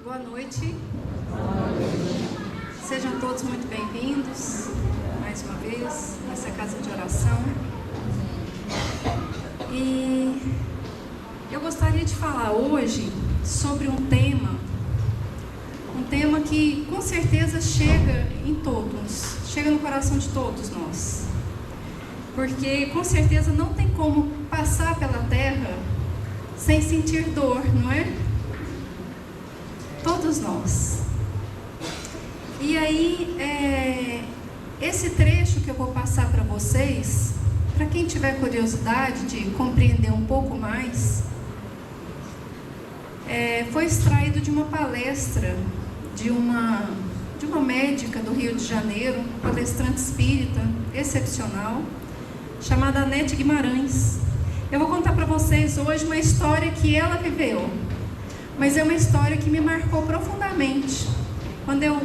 Boa noite. Sejam todos muito bem-vindos, mais uma vez, nessa casa de oração. E eu gostaria de falar hoje sobre um tema que com certeza chega em todos, chega no coração de todos nós. Porque com certeza não tem como passar pela terra sem sentir dor, não é? Todos nós. E aí, esse trecho que eu vou passar para vocês, para quem tiver curiosidade de compreender um pouco mais, foi extraído de uma palestra de uma médica do Rio de Janeiro, uma palestrante espírita excepcional, chamada Anete Guimarães. Eu vou contar para vocês hoje uma história que ela viveu, mas é uma história que me marcou profundamente. Quando eu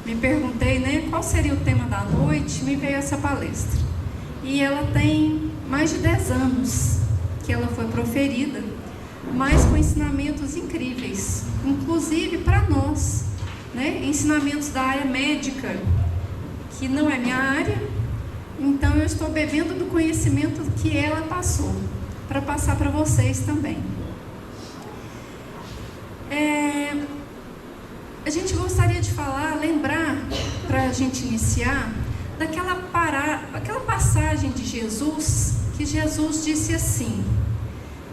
me perguntei, qual seria o tema da noite, me veio essa palestra. E ela tem mais de 10 anos que ela foi proferida, mas com ensinamentos incríveis, inclusive para nós, ensinamentos da área médica, que não é minha área. Então eu estou bebendo do conhecimento que ela passou, para passar para vocês também. A gente gostaria de lembrar, para a gente iniciar, aquela passagem de Jesus, que Jesus disse assim: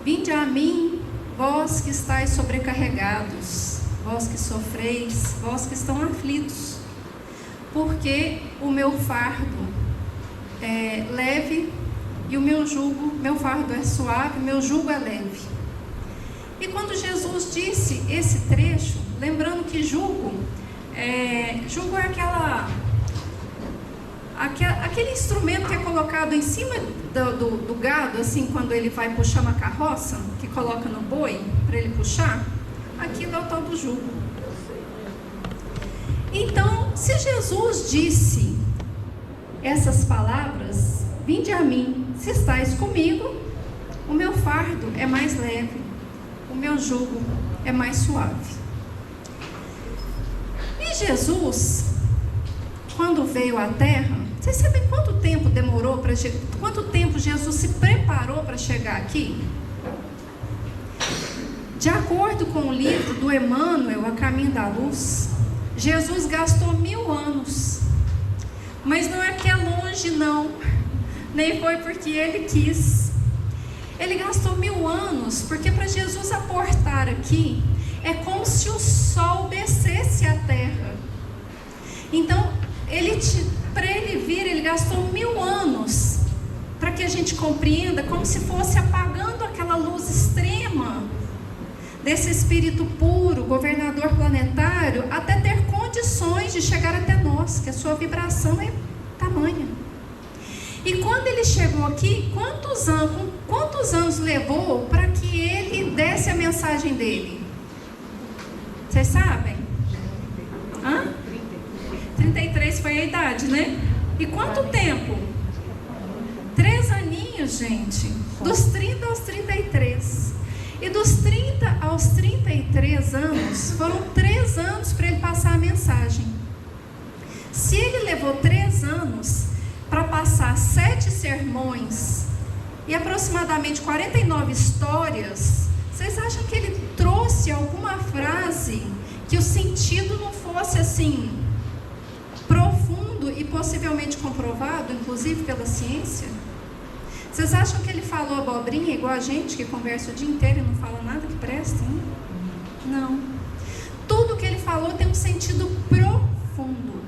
vinde a mim, vós que estáis sobrecarregados, vós que sofreis, vós que estão aflitos, porque o meu fardo é leve e o meu fardo é suave, meu jugo é leve. E quando Jesus disse esse trecho, lembrando que jugo é aquele instrumento que é colocado em cima do gado, assim, quando ele vai puxar uma carroça, que coloca no boi para ele puxar, aquilo é o tal do jugo. Então, se Jesus disse essas palavras, vinde a mim, se estáis comigo, o meu fardo é mais leve, o meu jugo é mais suave. E Jesus, quando veio à terra, vocês sabem quanto tempo demorou quanto tempo Jesus se preparou para chegar aqui? De acordo com o livro do Emmanuel, A Caminho da Luz, Jesus gastou 1000 anos. Mas não é que é longe, não. Nem foi porque ele quis. Ele gastou 1000 anos, porque para Jesus aportar aqui, é como se o sol descesse à terra. Então, para ele vir, ele gastou 1000 anos, para que a gente compreenda, como se fosse apagando aquela luz extrema desse espírito puro, governador planetário, até ter condições de chegar até nós, que a sua vibração é tamanha. E quando ele chegou aqui, quantos anos levou para que ele desse a mensagem dele? Vocês sabem? 33 foi a idade, E quanto tempo? 3 aninhos, gente. Dos 30 aos 33. E dos 30 aos 33 anos, foram 3 anos para ele passar a mensagem. Se ele levou 3 anos para passar 7 sermões e aproximadamente 49 histórias, vocês acham que ele trouxe alguma frase que o sentido não fosse assim profundo e possivelmente comprovado, inclusive pela ciência? Vocês acham que ele falou abobrinha igual a gente, que conversa o dia inteiro e não fala nada que presta? Não. Tudo que ele falou tem um sentido profundo.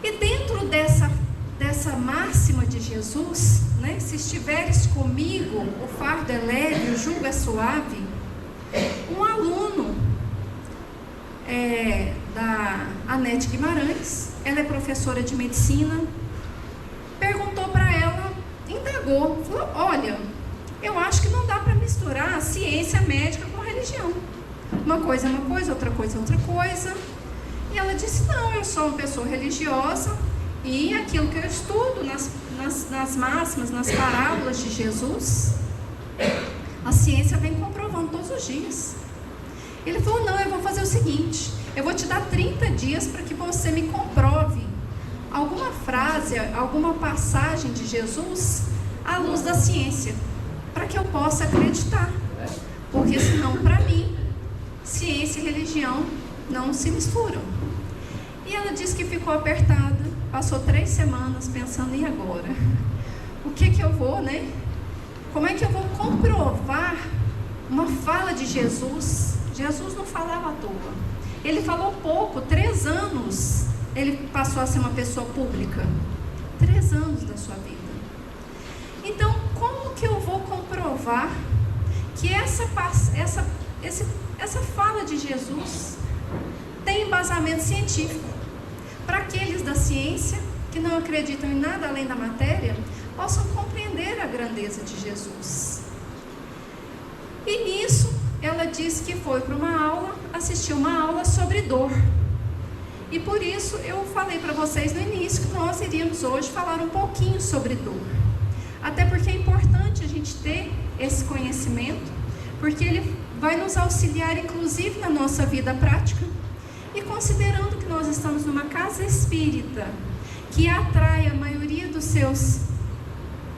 E dentro dessa máxima de Jesus, se estiveres comigo, o fardo é leve, o jugo é suave, um aluno da Anete Guimarães, ela é professora de medicina, perguntou para ela, indagou, falou: olha, eu acho que não dá para misturar a ciência médica com a religião. Uma coisa é uma coisa, outra coisa é outra coisa. E ela disse: não, eu sou uma pessoa religiosa e aquilo que eu estudo nas máximas, nas parábolas de Jesus, a ciência vem comprovando todos os dias. Ele falou: não, eu vou fazer o seguinte, eu vou te dar 30 dias para que você me comprove alguma frase, alguma passagem de Jesus à luz da ciência, para que eu possa acreditar, porque senão, para mim, ciência e religião não se misturam. E ela disse que ficou apertada, passou 3 semanas pensando: e agora? O que eu vou, né? Como é que eu vou comprovar uma fala de Jesus? Jesus não falava à toa. Ele falou pouco, 3 anos ele passou a ser uma pessoa pública. 3 anos da sua vida. Então, como que eu vou comprovar que essa fala de Jesus tem embasamento científico? Para aqueles da ciência, que não acreditam em nada além da matéria, possam compreender a grandeza de Jesus. E nisso, ela disse que foi para uma aula, assistiu uma aula sobre dor. E por isso eu falei para vocês no início que nós iríamos hoje falar um pouquinho sobre dor. Até porque é importante a gente ter esse conhecimento, porque ele vai nos auxiliar inclusive na nossa vida prática. E considerando que nós estamos numa casa espírita, que atrai a maioria dos seus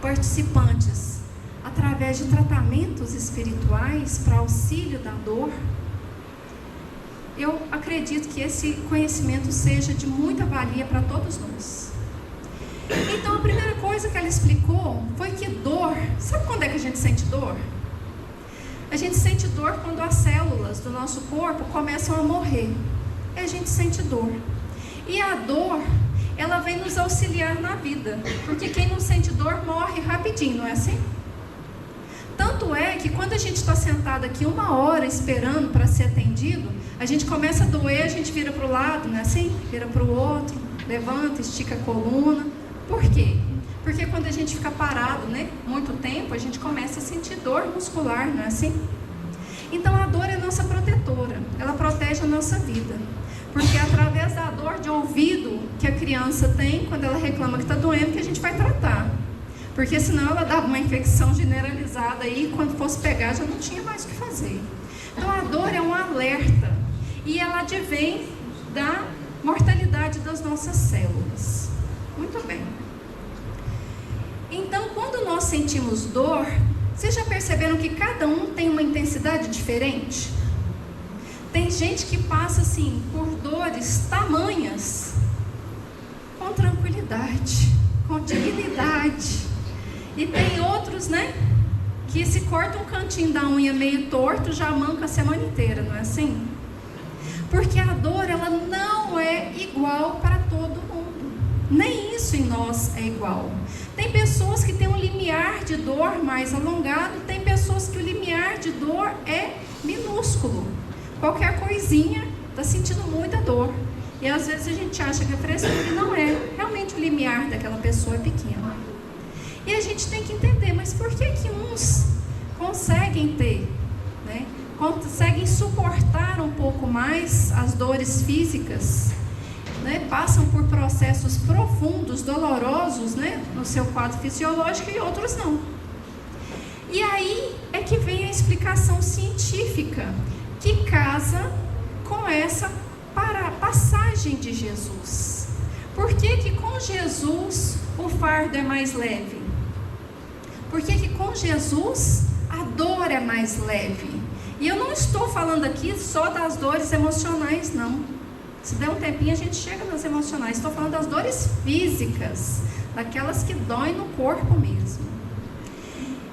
participantes através de tratamentos espirituais para auxílio da dor, eu acredito que esse conhecimento seja de muita valia para todos nós. Então, a primeira coisa que ela explicou foi que dor, sabe quando é que a gente sente dor? A gente sente dor quando as células do nosso corpo começam a morrer. E a gente sente dor. E a dor, ela vem nos auxiliar na vida, porque quem não sente dor morre rapidinho, não é assim? Tanto é que quando a gente está sentado aqui 1 hora esperando para ser atendido, a gente começa a doer, a gente vira para o lado, não é assim? Vira para o outro, levanta, estica a coluna. Por quê? Porque quando a gente fica parado, né, muito tempo, a gente começa a sentir dor muscular, não é assim? Então a dor é nossa protetora, ela protege a nossa vida. Porque é através da dor de ouvido que a criança tem, quando ela reclama que está doendo, que a gente vai tratar. Porque senão ela dava uma infecção generalizada aí, quando fosse pegar já não tinha mais o que fazer. Então a dor é um alerta, e ela advém da mortalidade das nossas células. Muito bem. Então, quando nós sentimos dor, vocês já perceberam que cada um tem uma intensidade diferente? Tem gente que passa assim por dores tamanhas com tranquilidade, com dignidade. E tem outros, né, que se corta um cantinho da unha meio torto, já manca a semana inteira, não é assim? Porque a dor, ela não é igual para todo mundo. Nem isso em nós é igual. Tem pessoas que têm um limiar de dor mais alongado, tem pessoas que o limiar de dor é minúsculo. Qualquer coisinha está sentindo muita dor. E às vezes a gente acha que é frescura e não é. Realmente o limiar daquela pessoa é pequeno. E a gente tem que entender, mas por que uns conseguem ter, né, conseguem suportar um pouco mais as dores físicas, né, passam por processos profundos, dolorosos, né, no seu quadro fisiológico, e outros não. E aí é que vem a explicação científica, que casa com essa passagem de Jesus. Por que que com Jesus o fardo é mais leve? Por que que com Jesus a dor é mais leve? E eu não estou falando aqui só das dores emocionais, não. Se der um tempinho a gente chega nas emocionais. Estou falando das dores físicas, daquelas que doem no corpo mesmo.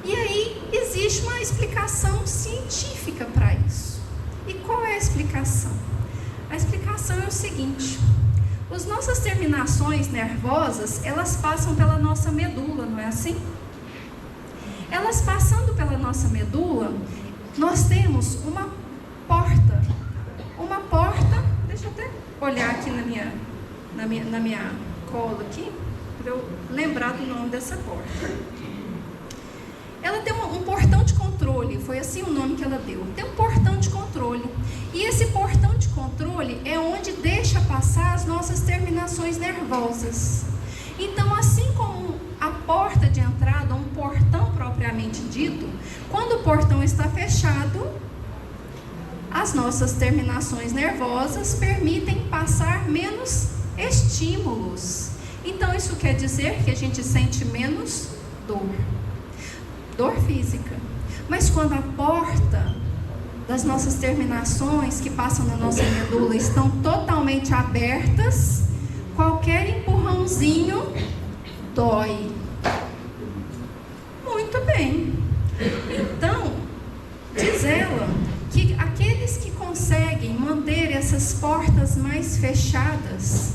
E aí existe uma explicação científica para isso. E qual é a explicação? A explicação é o seguinte: as nossas terminações nervosas, elas passam pela nossa medula, não é assim? Elas passando pela nossa medula, nós temos uma porta. Uma porta, deixa eu até olhar aqui na minha cola aqui, para eu lembrar do nome dessa porta. Ela tem um portão de controle, foi assim o nome que ela deu. Tem um portão de controle. E esse portão de controle é onde deixa passar as nossas terminações nervosas. Então, assim como a porta de entrada, um portão propriamente dito, quando o portão está fechado, as nossas terminações nervosas permitem passar menos estímulos. Então isso quer dizer que a gente sente menos dor física. Mas quando a porta das nossas terminações que passam na nossa medula estão totalmente abertas, qualquer empurrãozinho dói. Muito bem. Então, diz ela que aqueles que conseguem manter essas portas mais fechadas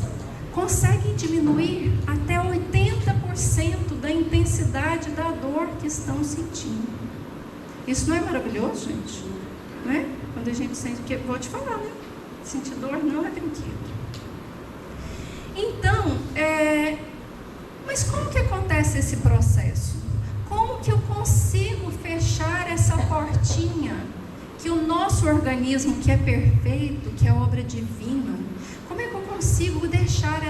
conseguem diminuir até 80% da intensidade da dor que estão sentindo. Isso não é maravilhoso, gente? Não é? Quando a gente sente, porque vou te falar, né? Sentir dor não é brinquedo. Então, mas como que acontece esse processo? Como que eu consigo fechar essa portinha que o nosso organismo, que é perfeito, que é obra divina, como é que eu consigo deixar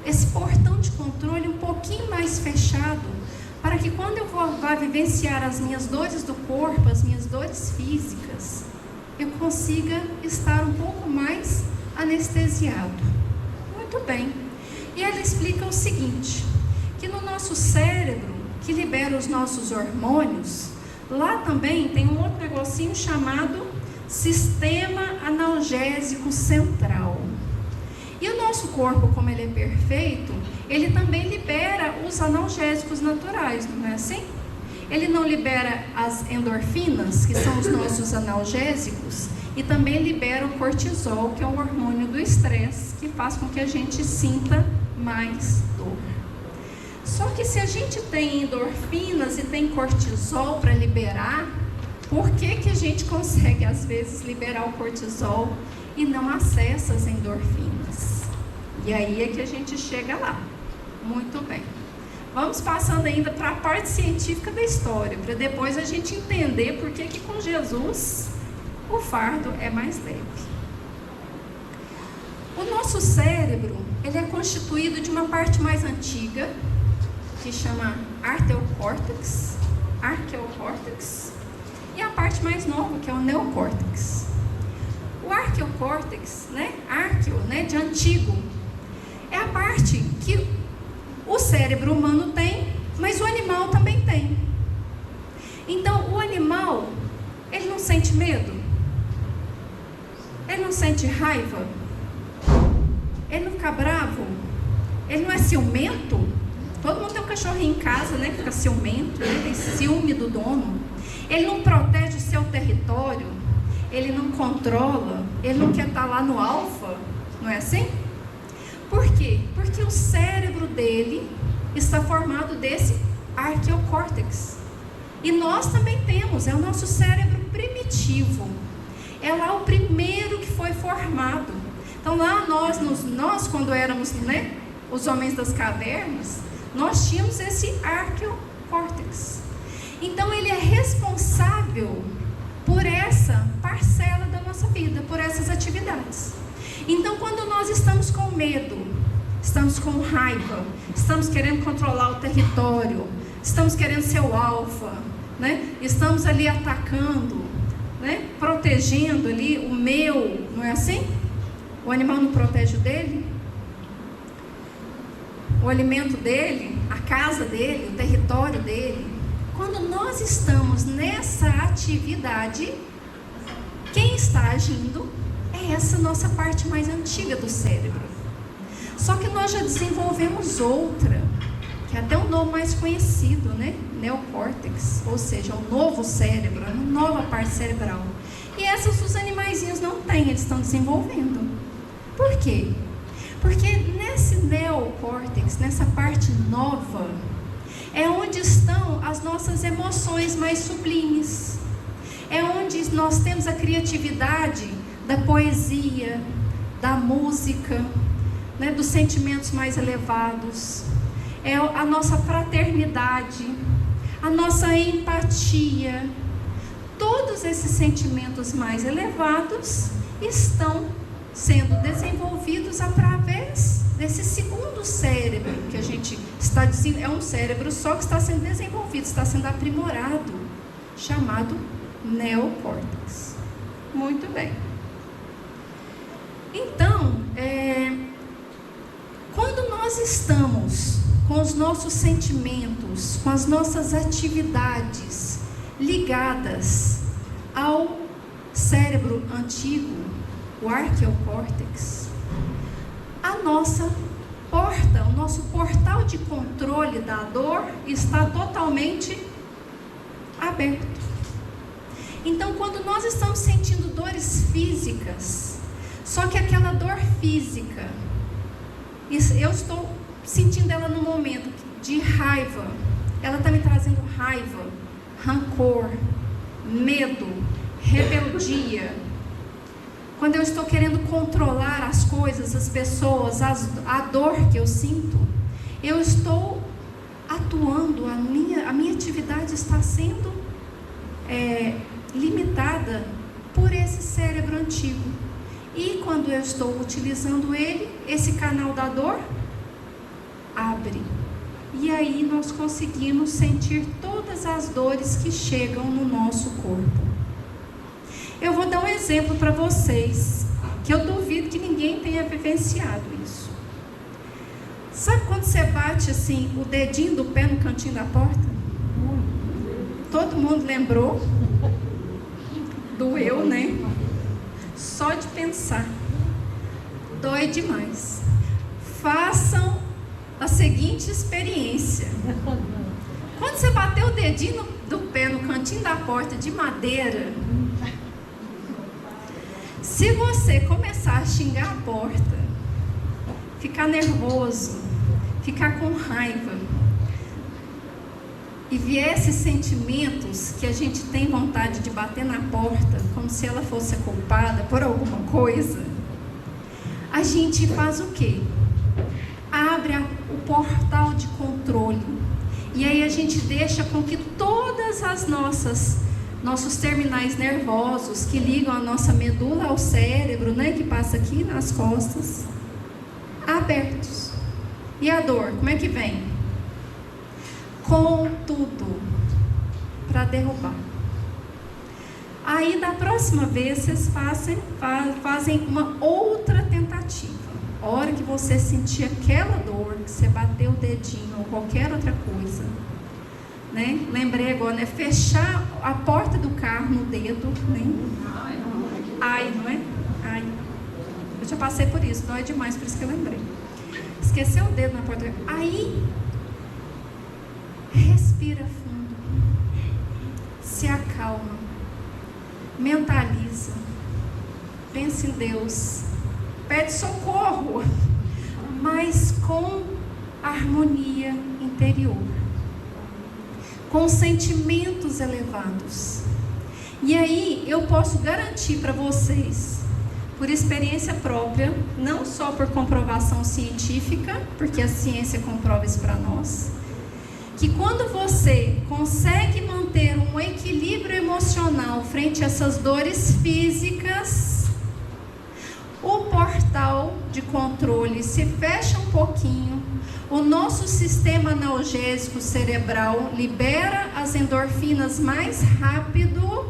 esse portão de controle um pouquinho mais fechado, para que quando eu vá vivenciar as minhas dores do corpo, as minhas dores físicas, eu consiga estar um pouco mais anestesiado? Muito bem. E ela explica o seguinte, que no nosso cérebro, que libera os nossos hormônios, lá também tem um outro negocinho chamado sistema analgésico central. E o nosso corpo, como ele é perfeito, ele também libera os analgésicos naturais, não é assim? Ele não libera as endorfinas, que são os nossos analgésicos, e também libera o cortisol, que é o hormônio do estresse, que faz com que a gente sinta mais dor. Só que se a gente tem endorfinas e tem cortisol para liberar, por que a gente consegue às vezes liberar o cortisol e não acessa as endorfinas? E aí é que a gente chega lá. Muito bem. Vamos passando ainda para a parte científica da história, para depois a gente entender por que com Jesus o fardo é mais leve. O nosso cérebro, ele é constituído de uma parte mais antiga, que chama arqueocórtex, e a parte mais nova, que é o neocórtex. O arqueocórtex, arqueo, de antigo, é a parte que o cérebro humano tem, mas o animal também tem. Então, o animal, ele não sente medo? Ele não sente raiva? Ele não fica bravo? Ele não é ciumento? Todo mundo tem um cachorrinho em casa, que fica ciumento, tem ciúme do dono. Ele não protege o seu território, ele não controla, ele não quer estar lá no alfa, não é assim? Por quê? Porque o cérebro dele está formado desse arqueocórtex. E nós também temos, é o nosso cérebro primitivo. É lá o primeiro que foi formado. Então lá nós quando éramos, os homens das cavernas, nós tínhamos esse arqueocórtex. Então ele é responsável por essa parcela da nossa vida, por essas atividades. Então quando nós estamos com medo, estamos com raiva, estamos querendo controlar o território, estamos querendo ser o alfa, estamos ali atacando, protegendo ali o meu, não é assim? O animal não protege o dele? O alimento dele, a casa dele, o território dele. Quando nós estamos nessa atividade, quem está agindo é essa nossa parte mais antiga do cérebro. Só que nós já desenvolvemos outra, que é até um nome mais conhecido, neocórtex, ou seja, o novo cérebro, a nova parte cerebral. E essas os animaizinhos não têm, eles estão desenvolvendo. Por quê? Porque nesse neocórtex, nessa parte nova, é onde estão as nossas emoções mais sublimes. É onde nós temos a criatividade da poesia, da música, dos sentimentos mais elevados. É a nossa fraternidade, a nossa empatia. Todos esses sentimentos mais elevados estão sendo desenvolvidos através desse segundo cérebro que a gente está dizendo, é um cérebro só que está sendo desenvolvido, está sendo aprimorado, chamado neocórtex. Muito também. Então, quando nós estamos com os nossos sentimentos, com as nossas atividades ligadas ao cérebro antigo, o arqueocórtex, a nossa porta, o nosso portal de controle da dor está totalmente aberto. Então, quando nós estamos sentindo dores físicas, só que aquela dor física, eu estou sentindo ela no momento de raiva, ela está me trazendo raiva, rancor, medo, rebeldia. Quando eu estou querendo controlar as coisas, as pessoas, a dor que eu sinto, eu estou atuando, a minha atividade está sendo limitada por esse cérebro antigo. E quando eu estou utilizando ele, esse canal da dor abre. E aí nós conseguimos sentir todas as dores que chegam no nosso corpo. Eu vou dar um exemplo para vocês, que eu duvido que ninguém tenha vivenciado isso. Sabe quando você bate assim, o dedinho do pé no cantinho da porta? Todo mundo lembrou? Doeu, né? Só de pensar. Dói demais. Façam a seguinte experiência. Quando você bater o dedinho do pé no cantinho da porta de madeira, se você começar a xingar a porta, ficar nervoso, ficar com raiva, e vier esses sentimentos que a gente tem vontade de bater na porta, como se ela fosse culpada por alguma coisa, a gente faz o quê? Abre o portal de controle. E aí a gente deixa com que todas as nossos terminais nervosos que ligam a nossa medula ao cérebro, né, que passa aqui nas costas, abertos. E a dor, como é que vem? Com tudo para derrubar. Aí da próxima vez vocês fazem uma outra tentativa. A hora que você sentir aquela dor, que você bateu o dedinho ou qualquer outra coisa, né? Lembrei agora, né? Fechar a porta do carro no dedo, né? Ai, não é? Ai. Eu já passei por isso, dói demais, por isso que eu lembrei. Esqueceu o dedo na porta do carro. Aí, respira fundo, se acalma, mentaliza, pensa em Deus, pede socorro, mas com harmonia interior, com sentimentos elevados. E aí eu posso garantir para vocês, por experiência própria, não só por comprovação científica, porque a ciência comprova isso para nós, que quando você consegue manter um equilíbrio emocional frente a essas dores físicas, o portal de controle se fecha um pouquinho, o nosso sistema analgésico cerebral libera as endorfinas mais rápido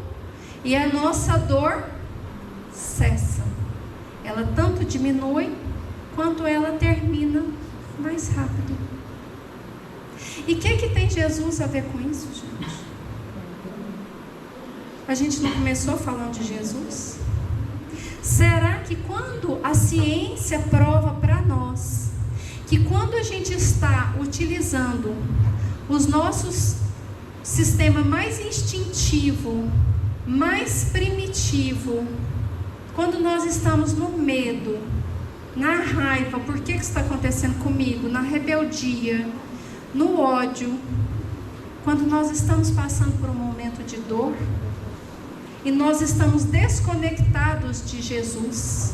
e a nossa dor cessa. Ela tanto diminui quanto ela termina mais rápido. E o que tem Jesus a ver com isso, gente? A gente não começou falando de Jesus? Será que quando a ciência prova para nós que quando a gente está utilizando os nossos sistema mais instintivo, mais primitivo, quando nós estamos no medo, na raiva, por que isso está acontecendo comigo? Na rebeldia, no ódio, quando nós estamos passando por um momento de dor e nós estamos desconectados de Jesus,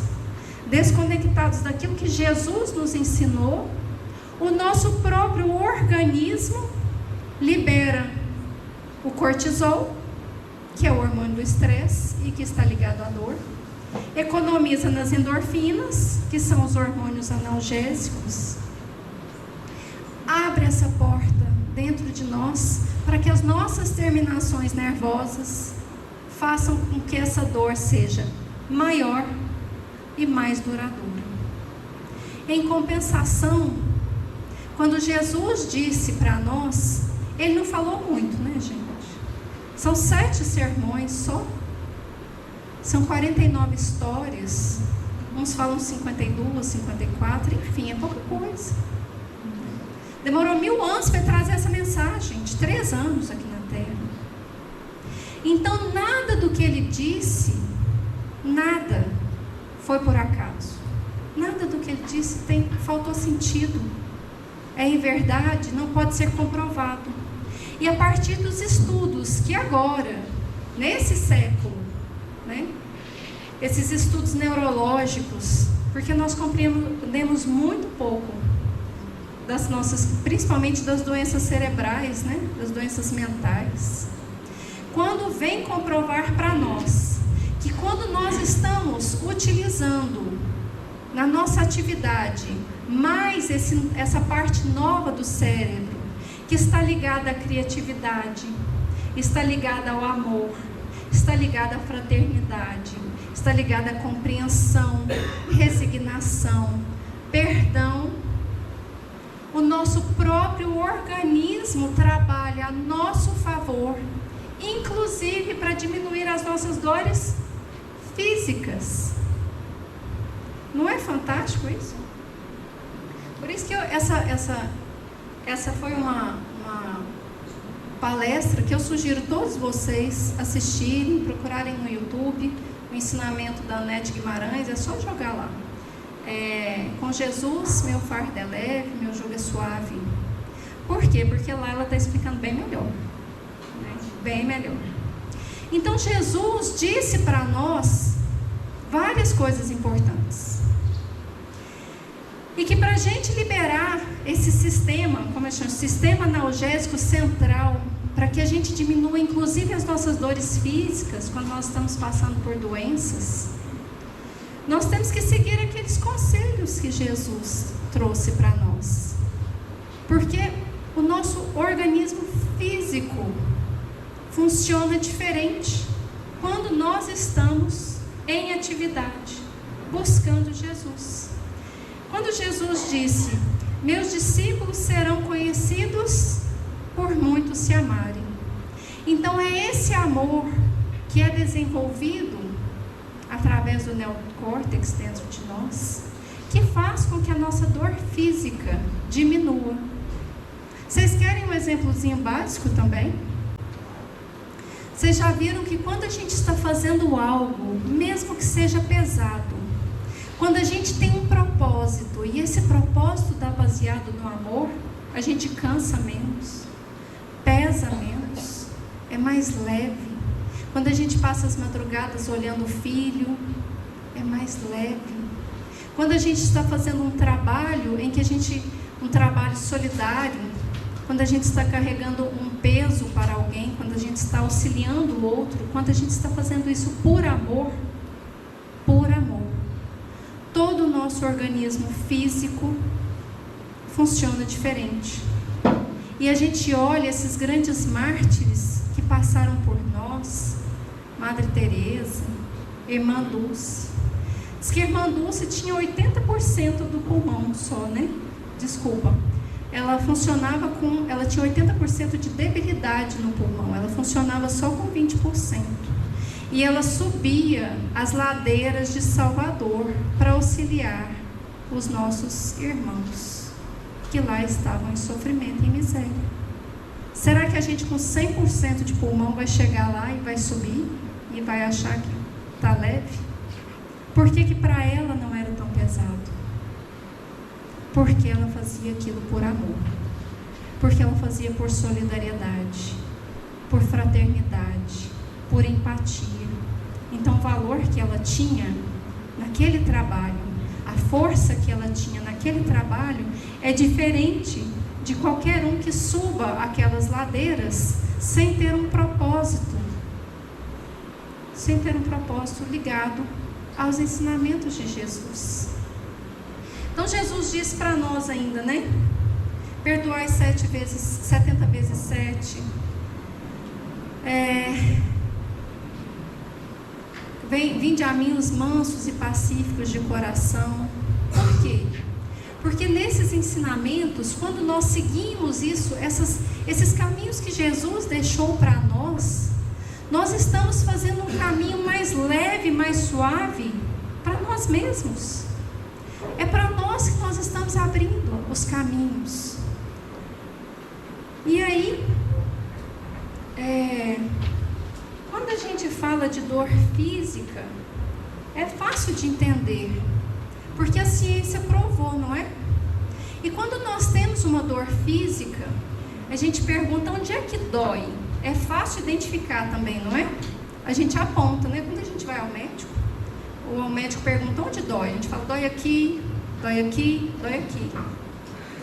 desconectados daquilo que Jesus nos ensinou, o nosso próprio organismo libera o cortisol, que é o hormônio do estresse e que está ligado à dor, economiza nas endorfinas, que são os hormônios analgésicos, abre essa porta dentro de nós para que as nossas terminações nervosas façam com que essa dor seja maior e mais duradouro. Em compensação, quando Jesus disse para nós, ele não falou muito, né, gente? São 7 sermões só. São 49 histórias. Uns falam 52, 54, enfim, é pouca coisa. Demorou 1000 anos para trazer essa mensagem, de 3 anos aqui na Terra. Então, nada do que ele disse, nada foi por acaso. Nada do que ele disse faltou sentido. É em verdade, não pode ser comprovado. E a partir dos estudos que agora, nesse século, né, esses estudos neurológicos, porque nós compreendemos muito pouco das nossas, principalmente das doenças cerebrais, né, das doenças mentais. Quando vem comprovar para nós que quando nós estamos utilizando na nossa atividade mais essa parte nova do cérebro, que está ligada à criatividade, está ligada ao amor, está ligada à fraternidade, está ligada à compreensão, resignação, perdão, o nosso próprio organismo trabalha a nosso favor, inclusive para diminuir as nossas dores físicas. Não é fantástico isso? Por isso que essa foi uma palestra que eu sugiro todos vocês assistirem, procurarem no YouTube, o ensinamento da Anete Guimarães, é só jogar lá. Com Jesus, meu fardo é leve, meu jugo é suave. Por quê? Porque lá ela está explicando bem melhor. Né? Bem melhor. Então Jesus disse para nós várias coisas importantes. E que para a gente liberar esse sistema, como eu chamo, sistema analgésico central, para que a gente diminua inclusive as nossas dores físicas, quando nós estamos passando por doenças, nós temos que seguir aqueles conselhos que Jesus trouxe para nós. Porque o nosso organismo físico funciona diferente quando nós estamos em atividade, buscando Jesus. Quando Jesus disse, meus discípulos serão conhecidos por muitos se amarem. Então é esse amor que é desenvolvido através do neocórtex dentro de nós, que faz com que a nossa dor física diminua. Vocês querem um exemplozinho básico também? Vocês já viram que quando a gente está fazendo algo, mesmo que seja pesado, quando a gente tem um propósito, e esse propósito está baseado no amor, a gente cansa menos, pesa menos, é mais leve. Quando a gente passa as madrugadas olhando o filho, é mais leve. Quando a gente está fazendo um trabalho um trabalho solidário, quando a gente está carregando um peso para alguém, quando a gente está auxiliando o outro, quando a gente está fazendo isso por amor, todo o nosso organismo físico funciona diferente. E a gente olha esses grandes mártires que passaram por nós, Madre Teresa, Irmã Dulce. Diz que a Irmã Dulce tinha 80% do pulmão só, né? Desculpa. Ela tinha 80% de debilidade no pulmão, ela funcionava só com 20%. E ela subia as ladeiras de Salvador para auxiliar os nossos irmãos, que lá estavam em sofrimento e em miséria. Será que a gente com 100% de pulmão vai chegar lá e vai subir e vai achar que está leve? Por que para ela não era tão pesado? Porque ela fazia aquilo por amor, porque ela fazia por solidariedade, por fraternidade, por empatia. Então o valor que ela tinha naquele trabalho, a força que ela tinha naquele trabalho é diferente de qualquer um que suba aquelas ladeiras sem ter um propósito ligado aos ensinamentos de Jesus. Então Jesus diz para nós ainda, né? Perdoai 70 vezes 7. Vinde a mim os mansos e pacíficos de coração. Por quê? Porque nesses ensinamentos, quando nós seguimos esses caminhos que Jesus deixou para nós estamos fazendo um caminho mais leve, mais suave para nós mesmos. É para nós que nós estamos abrindo os caminhos. E aí, quando a gente fala de dor física, é fácil de entender, porque a ciência provou, não é? E quando nós temos uma dor física, a gente pergunta onde é que dói. É fácil identificar também, não é? A gente aponta, né? Quando a gente vai ao médico, o médico pergunta onde dói. A gente fala, dói aqui, dói aqui, dói aqui.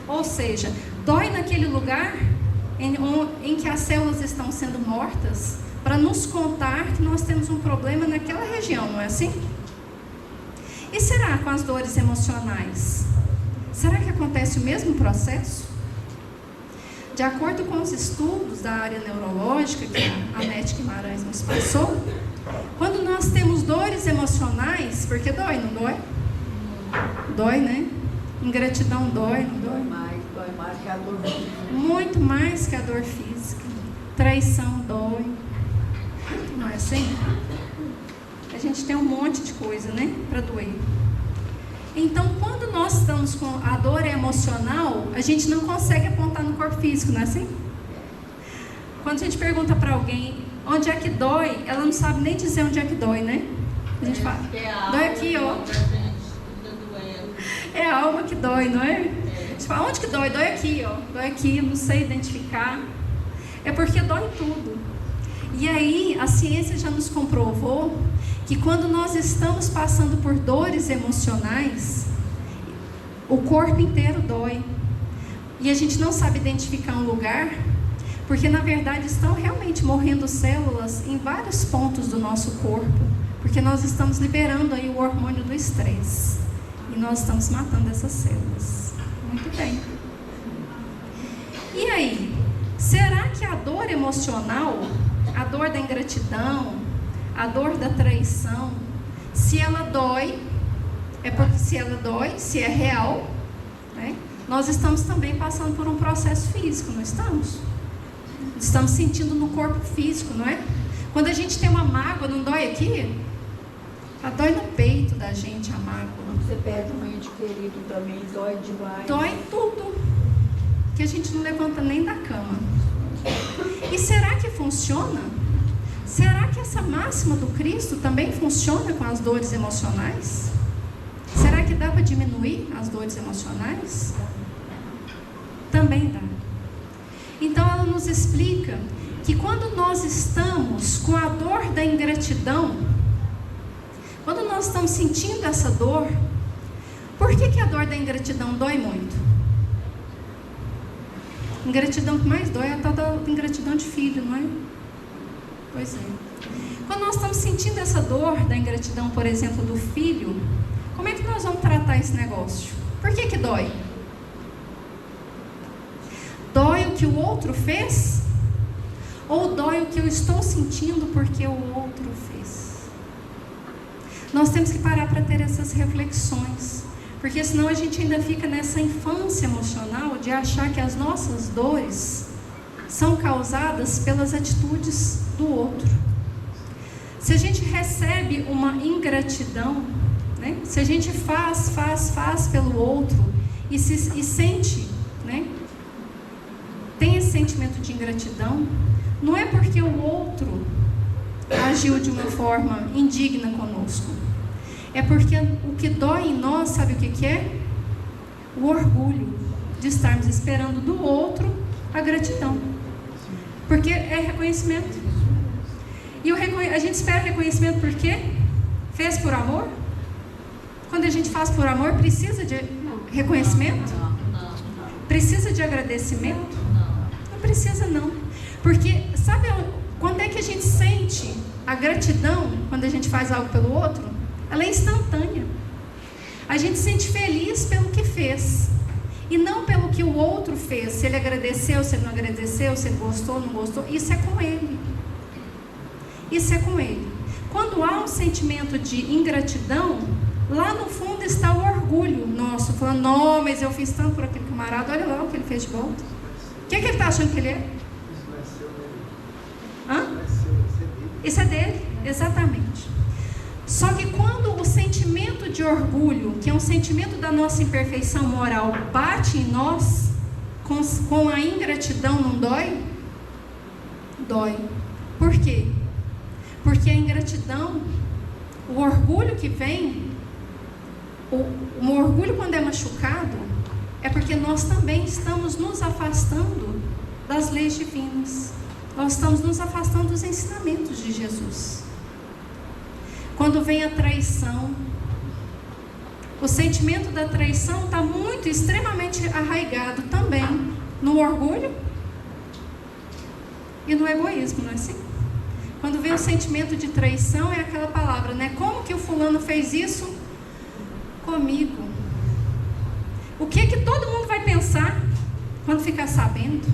Ou seja, dói naquele lugar em que as células estão sendo mortas, para nos contar que nós temos um problema naquela região, não é assim? E será com as dores emocionais? Será que acontece o mesmo processo? De acordo com os estudos da área neurológica que a Anete Guimarães nos passou, quando nós temos dores emocionais, porque dói, não dói? Dói, né? Ingratidão dói, não dói? Dói mais que a dor física. Muito mais que a dor física. Traição dói. Não é assim? A gente tem um monte de coisa, né? Para doer. Então, quando nós estamos com a dor emocional, a gente não consegue apontar no corpo físico, não é assim? Quando a gente pergunta para alguém onde é que dói, ela não sabe nem dizer onde é que dói, né? A gente fala, dói aqui, ó. É a alma que dói, não é? A gente fala, onde que dói? Dói aqui, ó. Dói aqui, não sei identificar. É porque dói tudo. E aí, a ciência já nos comprovou que quando nós estamos passando por dores emocionais, o corpo inteiro dói. E a gente não sabe identificar um lugar, porque na verdade estão realmente morrendo células em vários pontos do nosso corpo, porque nós estamos liberando aí o hormônio do estresse. E nós estamos matando essas células. Muito bem. E aí, será que a dor emocional, a dor da ingratidão, a dor da traição, se ela dói, é porque se ela dói, se é real, né? Nós estamos também passando por um processo físico, não estamos? Estamos sentindo no corpo físico, não é? Quando a gente tem uma mágoa, não dói aqui? Ela dói no peito da gente, a mágoa. Quando você perde um ente querido também, dói demais. Dói tudo, que a gente não levanta nem da cama. E será que funciona? Será que essa máxima do Cristo também funciona com as dores emocionais? Será que dá para diminuir as dores emocionais? Também dá. Então ela nos explica que quando nós estamos com a dor da ingratidão, quando nós estamos sentindo essa dor, por que a dor da ingratidão dói muito? Ingratidão que mais dói é a tal da ingratidão de filho, não é? Pois é. Quando nós estamos sentindo essa dor da ingratidão, por exemplo, do filho, como é que nós vamos tratar esse negócio? Por que dói? Dói o que o outro fez? Ou dói o que eu estou sentindo porque o outro fez? Nós temos que parar para ter essas reflexões, porque senão a gente ainda fica nessa infância emocional de achar que as nossas dores são causadas pelas atitudes do outro. Se a gente recebe uma ingratidão, né? Se a gente faz pelo outro e sente, né? Tem esse sentimento de ingratidão, não é porque o outro agiu de uma forma indigna conosco, é porque o que dói em nós, sabe o que é? O orgulho de estarmos esperando do outro a gratidão, porque é reconhecimento. E a gente espera reconhecimento por quê? Fez por amor? Quando a gente faz por amor, precisa de reconhecimento? Precisa de agradecimento? Não precisa não. Porque sabe quando é que a gente sente a gratidão quando a gente faz algo pelo outro? Ela é instantânea. A gente se sente feliz pelo que fez e não pelo que o outro fez. Se ele agradeceu, se ele não agradeceu, se ele gostou, não gostou. Isso é com ele. Isso é com ele. quando há um sentimento de ingratidão, lá no fundo está o orgulho nosso, falando, não, mas eu fiz tanto por aquele camarada, olha lá o que ele fez de volta. O que ele está achando que ele é? Isso é dele, exatamente. Só que quando o sentimento de orgulho, que é um sentimento da nossa imperfeição moral, bate em nós, com a ingratidão, não dói? Dói. Por quê? Porque a ingratidão, o orgulho que vem, o orgulho quando é machucado, é porque nós também estamos nos afastando das leis divinas. Nós estamos nos afastando dos ensinamentos de Jesus. Quando vem a traição, o sentimento da traição está extremamente arraigado também no orgulho e no egoísmo, não é assim? Quando vem o sentimento de traição, é aquela palavra, né? Como que o fulano fez isso comigo? O que todo mundo vai pensar quando ficar sabendo?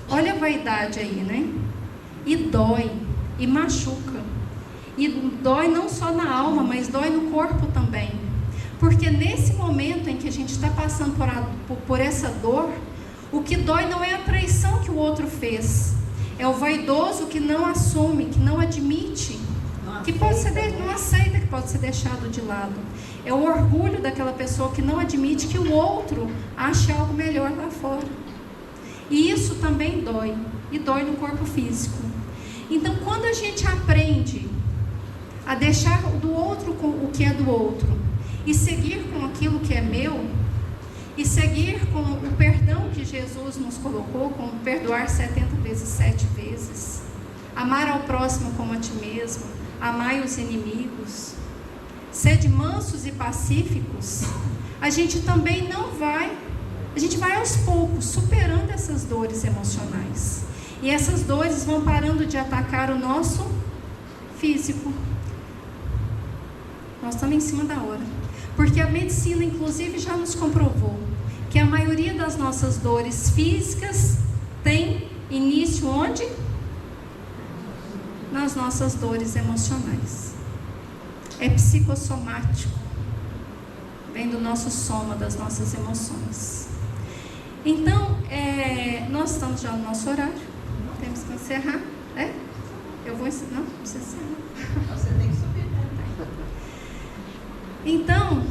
Olha a vaidade aí, né? E dói, e machuca. E dói não só na alma, mas dói no corpo também. Porque nesse momento em que a gente está passando por essa dor, o que dói não é a traição que o outro fez. É o vaidoso que não assume, que não admite, que pode ser, não aceita que pode ser deixado de lado. É o orgulho daquela pessoa que não admite que o outro ache algo melhor lá fora. E isso também dói, e dói no corpo físico. Então, quando a gente aprende a deixar do outro com o que é do outro, e seguir com aquilo que é meu, e seguir com o perdão que Jesus nos colocou, com perdoar 70 vezes 7 vezes, amar ao próximo como a ti mesmo, amai os inimigos, sede mansos e pacíficos, a gente também a gente vai aos poucos superando essas dores emocionais. E essas dores vão parando de atacar o nosso físico. Nós estamos em cima da hora. Porque a medicina, inclusive, já nos comprovou que a maioria das nossas dores físicas tem início onde? Nas nossas dores emocionais. É psicossomático. Vem do nosso soma, das nossas emoções. Então, nós estamos já no nosso horário. Temos que encerrar. Eu vou encerrar. Não precisa encerrar. Você tem que subir, né? Então,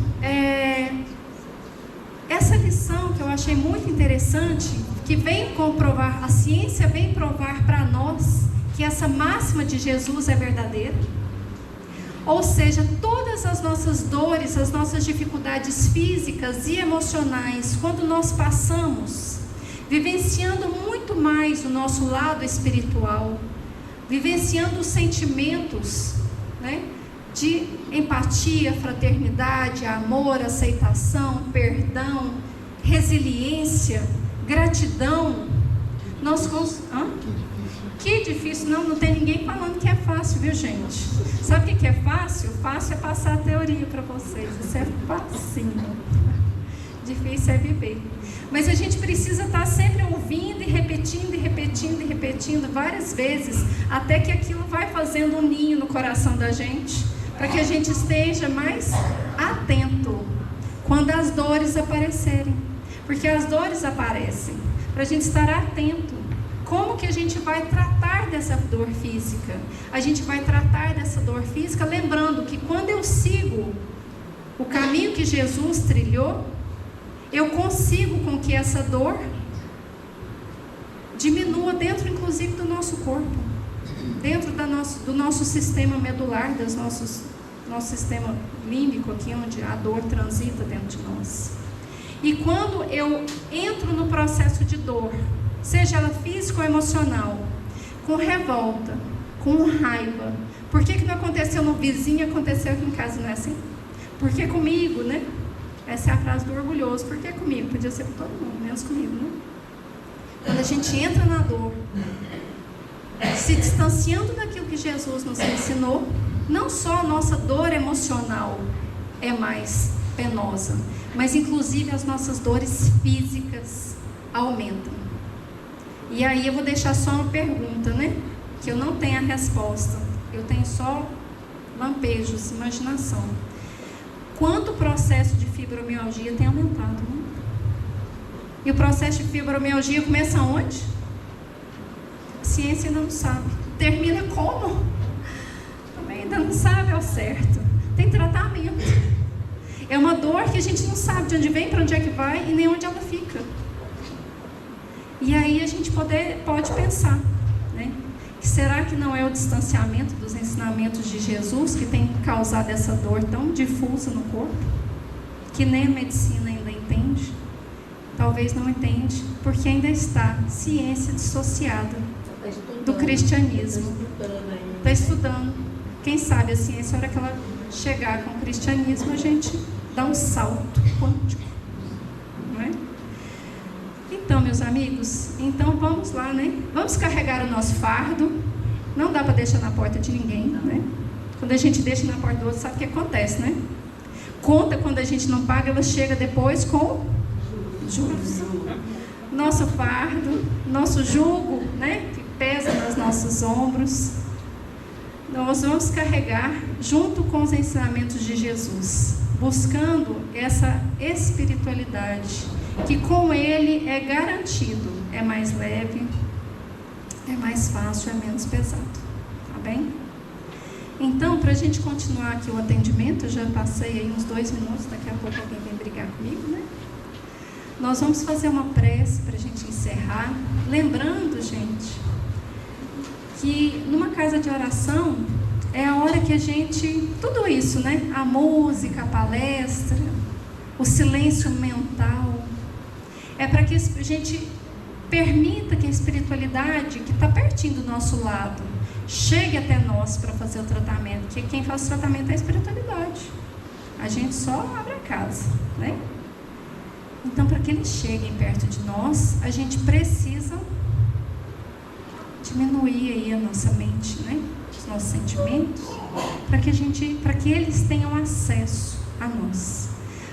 essa lição que eu achei muito interessante, que vem comprovar, a ciência vem provar para nós que essa máxima de Jesus é verdadeira. Ou seja, todas as nossas dores, as nossas dificuldades físicas e emocionais, quando nós passamos, vivenciando muito mais o nosso lado espiritual, vivenciando os sentimentos, né, de empatia, fraternidade, amor, aceitação, perdão, resiliência, gratidão, Que difícil, não tem ninguém falando que é fácil, viu, gente? Sabe o que é fácil? Fácil é passar a teoria para vocês, isso é facinho. Difícil é viver. Mas a gente precisa estar sempre ouvindo e repetindo, e repetindo, e repetindo várias vezes, até que aquilo vai fazendo um ninho no coração da gente, para que a gente esteja mais atento quando as dores aparecerem. Porque as dores aparecem, para a gente estar atento. Como que a gente vai tratar dessa dor física? A gente vai tratar dessa dor física lembrando que quando eu sigo o caminho que Jesus trilhou, eu consigo com que essa dor diminua dentro, inclusive, do nosso corpo, dentro do nosso sistema medular, nosso sistema límbico aqui, onde a dor transita dentro de nós. E quando eu entro no processo de dor, seja ela física ou emocional, com revolta, com raiva, por que não aconteceu no vizinho, aconteceu aqui em casa, não é assim? Por que comigo, né? Essa é a frase do orgulhoso, por que comigo? Podia ser com todo mundo, menos comigo, né? Quando a gente entra na dor, se distanciando daquilo que Jesus nos ensinou, não só a nossa dor emocional é mais penosa, mas inclusive as nossas dores físicas aumentam. E aí eu vou deixar só uma pergunta, né? Que eu não tenho a resposta, eu tenho só lampejos, imaginação. Quanto o processo de fibromialgia tem aumentado, né? E o processo de fibromialgia começa onde? A ciência ainda não sabe. Termina como? Também ainda não sabe ao certo. Tem tratamento. É uma dor que a gente não sabe de onde vem, para onde é que vai e nem onde ela fica. E aí a gente pode pensar, né? Será que não é o distanciamento dos ensinamentos de Jesus que tem causado essa dor tão difusa no corpo? Que nem a medicina ainda entende? Talvez não entende, porque ainda está ciência dissociada do cristianismo. Está estudando. Quem sabe a ciência, a hora que ela chegar com o cristianismo, a gente dá um salto quântico. Não é? Então, meus amigos, então vamos lá, né? Vamos carregar o nosso fardo. Não dá para deixar na porta de ninguém, né? Quando a gente deixa na porta do outro, sabe o que acontece, né? Conta, quando a gente não paga, ela chega depois com juros. Nosso fardo, nosso jugo, né? Que pesa nos nossos ombros. Nós vamos carregar junto com os ensinamentos de Jesus, buscando essa espiritualidade, que com Ele é garantido, é mais leve, é mais fácil, é menos pesado, tá bem? Então, para a gente continuar aqui o atendimento, eu já passei aí uns 2 minutos, daqui a pouco alguém vem brigar comigo, né? Nós vamos fazer uma prece para a gente encerrar, lembrando, gente, que numa casa de oração é a hora que a gente, tudo isso, né? A música, a palestra, o silêncio mental, é para que a gente permita que a espiritualidade, que está pertinho do nosso lado, chegue até nós para fazer o tratamento, porque quem faz o tratamento é a espiritualidade. A gente só abre a casa, né? Então, para que eles cheguem perto de nós, a gente precisa diminuir aí a nossa mente, né? Os nossos sentimentos, para que eles tenham acesso a nós.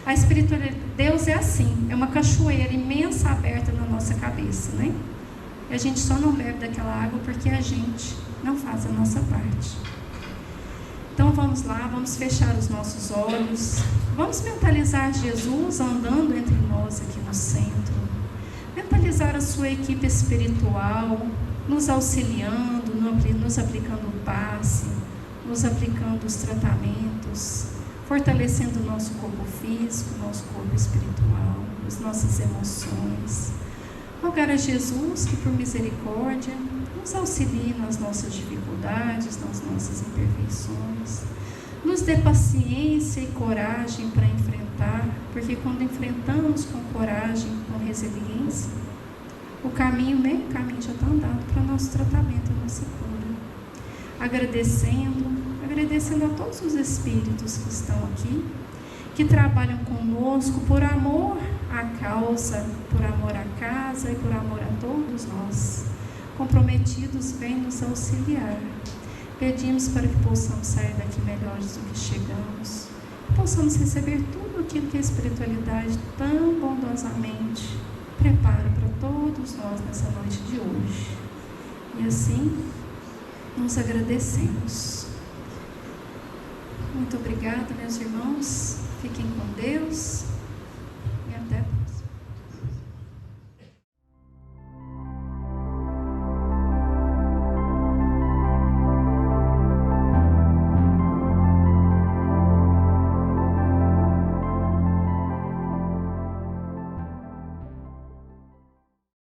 A espiritualidade de Deus é assim, é uma cachoeira imensa aberta na nossa cabeça, né? E a gente só não bebe daquela água porque a gente não faz a nossa parte. Então vamos lá, vamos fechar os nossos olhos, vamos mentalizar Jesus andando entre nós aqui no centro, mentalizar a sua equipe espiritual, nos auxiliando, nos aplicando o passe, nos aplicando os tratamentos, fortalecendo o nosso corpo físico, nosso corpo espiritual, as nossas emoções. Rogar a Jesus que, por misericórdia, nos auxilie nas nossas dificuldades, nas nossas imperfeições, nos dê paciência e coragem para enfrentar, porque quando enfrentamos com coragem, com resiliência, o caminho, meio caminho já está andado para o nosso tratamento, a nossa cura. Agradecendo a todos os espíritos que estão aqui, que trabalham conosco por amor à causa, por amor à casa e por amor a todos nós. Comprometidos, vem nos auxiliar. Pedimos para que possamos sair daqui melhores do que chegamos, possamos receber tudo aquilo que a espiritualidade tão bondosamente prepara para todos nós nessa noite de hoje. E assim, nos agradecemos. Muito obrigada, meus irmãos. Fiquem com Deus.